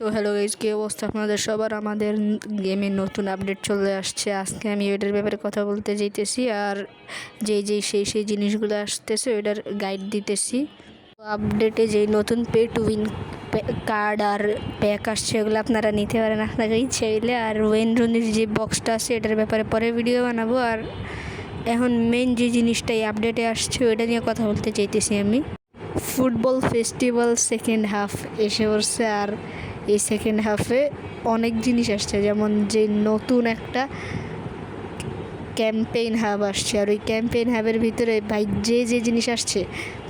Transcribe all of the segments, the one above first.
তো hello guys, কী অবস্থা আপনাদের সবার? আমাদের গেমে নতুন আপডেট চলে আসছে। আজকে আমি এটার ব্যাপারে কথা বলতে যাইতেছি, আর সেই জিনিসগুলো আসতেছে ওইটার গাইড দিতেছি। আপডেটে যেই নতুন পে টু উইন কার্ড আর প্যাক আসছে ওগুলো আপনারা নিতে পারেন আপনাকে ইচ্ছে হইলে। আর ওয়েন রুনির যে বক্সটা আছে এটার ব্যাপারে পরে ভিডিও বানাবো। আর এখন মেইন যে জিনিসটা এই আপডেটে আসছে ওইটা নিয়ে কথা বলতে চাইতেছি আমি। ফুটবল ফেস্টিভ্যাল সেকেন্ড হাফ এসে পড়ছে, আর এই সেকেন্ড হাফে অনেক জিনিস আসছে, যেমন যে নতুন একটা ক্যাম্পেইন হাব আসছে। আর ওই ক্যাম্পেইন হাবের ভিতরে ভাই যে জিনিস আসছে,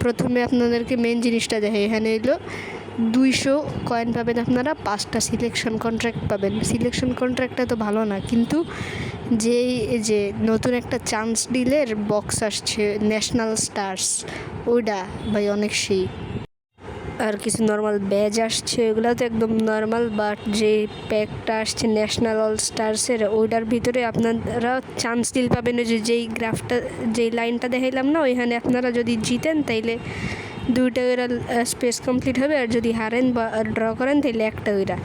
প্রথমে আপনাদেরকে মেন জিনিসটা দেখে এখানে এলো 200 কয়েন পাবেন আপনারা, 5টা সিলেকশন কন্ট্রাক্ট পাবেন। সিলেকশন কন্ট্রাক্টটা তো ভালো না, কিন্তু যে নতুন একটা চান্স ডিলের বক্স আসছে ন্যাশনাল স্টার্স, ওইটা ভাই অনেক সেই। আর কিছু নর্মাল ব্যাজ আসছে, ওইগুলো তো একদম নর্মাল, বাট যে প্যাকটা আসছে ন্যাশনাল অল স্টার্সের ওইটার ভিতরে আপনারা চান্স ডিল পাবেন। ওই যেই গ্রাফটা যেই লাইনটা দেখাইলাম না, ওইখানে আপনারা যদি জিতেন তাইলে 2টা ওইরা স্পেস কমপ্লিট হবে, আর যদি হারেন বা ড্র করেন তাইলে 1টা ওইরা।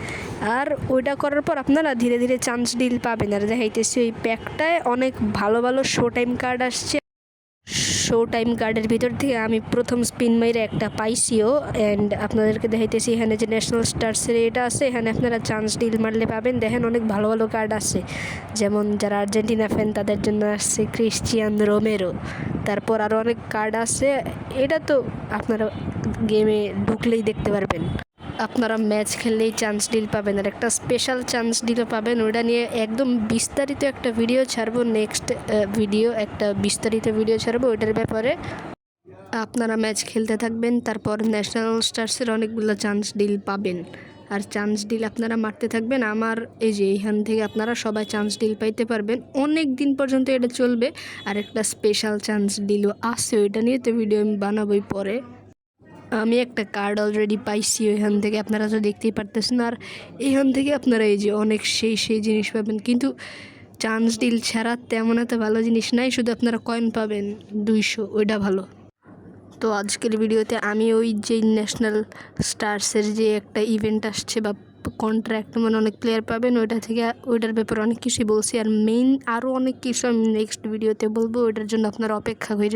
আর ওইটা করার পর আপনারা ধীরে ধীরে চান্স ডিল পাবেন। আর দেখাইতেছি ওই প্যাকটায় অনেক ভালো ভালো শো টাইম কার্ড আসছে। শো টাইম কার্ডের ভিতর থেকে আমি প্রথম স্পিন মাইরে একটা পাইছিও। অ্যান্ড আপনাদেরকে দেখাইতেছি এখানে যে ন্যাশনাল স্টার্সের এটা আছে, এখানে আপনারা চান্স ডিল মারলে পাবেন। দেখেন অনেক ভালো ভালো কার্ড আছে, যেমন যারা আর্জেন্টিনা ফ্যান তাদের জন্য আসছে ক্রিশ্চিয়ান রোমেরো। তারপর আরও অনেক কার্ড আছে, এটা তো আপনারা গেমে ঢুকলেই দেখতে পারবেন। আপনারা ম্যাচ খেললেই চান্স ডিল পাবেন, আর একটা স্পেশাল চান্স ডিলও পাবেন। ওটা নিয়ে একদম বিস্তারিত একটা ভিডিও ছাড়বো, নেক্সট বিস্তারিত ভিডিও ছাড়বো ওইটার ব্যাপারে। আপনারা ম্যাচ খেলতে থাকবেন, তারপর ন্যাশনাল স্টার্সের অনেকগুলো চান্স ডিল পাবেন, আর চান্স ডিল আপনারা মারতে থাকবেন। আমার এই যে এইখান থেকে আপনারা সবাই চান্স ডিল পাইতে পারবেন, অনেক দিন পর্যন্ত এটা চলবে। আর একটা স্পেশাল চান্স ডিলও আছে, ওইটা নিয়ে তো ভিডিও আমি বানাবোই পরে। আমি একটা কার্ড অলরেডি পাইছি ওইখান থেকে, আপনারা তো দেখতেই পারতেছেন। আর এইখান থেকে আপনারা এই যে অনেক সেই জিনিস পাবেন, কিন্তু চান্স ডিল ছাড়া তেমন এত ভালো জিনিস নাই, শুধু আপনারা কয়েন পাবেন 200, ওইটা ভালো। তো আজকের ভিডিওতে আমি ওই যে ন্যাশনাল স্টার্সের যে একটা ইভেন্ট আসছে বা কন্ট্রাক্ট, মানে অনেক প্লেয়ার পাবেন, ওইটার ব্যাপারে অনেক কিছুই বলছি। আর মেইন আরও অনেক কিছু আমি নেক্সট ভিডিওতে বলবো, ওইটার জন্য আপনারা অপেক্ষা করে